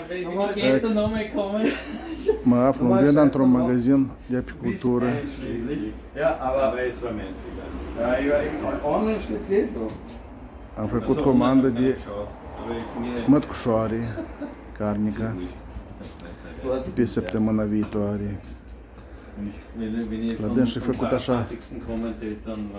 wenn die Gäste nochmal kommen. Mă aflu în Viena într-un magazin de apicultură. Ja, aber jetzt war mein Fehler. online steht es so. Am făcut comandă de mătcușoare carnică pe săptămâna viitoare. La dânsul e făcut așa,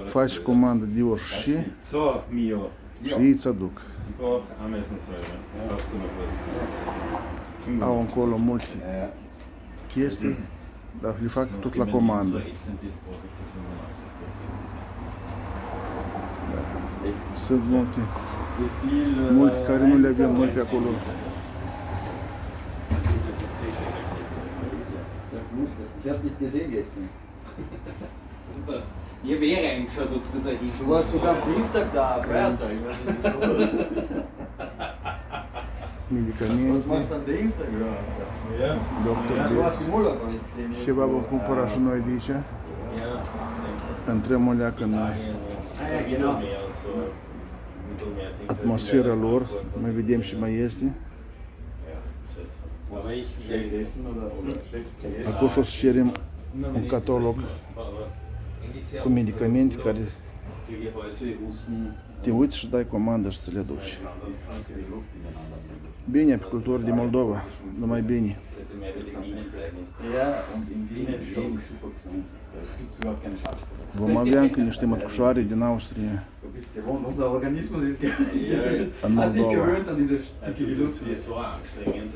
faci comandă de orice So, Mio. și ei îți aduc. Ich brauche Ameisensäure. Brauchst du noch was? Au acolo multe chestii, dar le fac tot la comandă. Sunt multe care nu le avem noi pe acolo. Ich hab nicht gesehen gestern. Ihr wäre reingeschaut, ob du da Du hinkommst. warst sogar am Dienstag da, Feiertag. Medicamente, Was machst du am Dienstag? Ja, doctor du hast Dex. im Urlaub, hab ich gesehen. Ceva vom cumpăra și noi de aici. Intrăm o leacă în atmosfera lor, mai vedem și mai este. Schlecht essen oder schlechtes Geld? Acum și o să cerem un catalog cu medicamente care te uiți și dai comandă și să le duci. Bine, apicultori din Moldova, numai bine. Ja, und in Wien schon super gesund. Da gibt es überhaupt keine Schadstoffe. Vom avea încă niște mătcușoare din Austria, Du bist gewohnt, unser Organismus ist în hat sich Moldova. gewöhnt an diese dicke Luft. so anstrengend.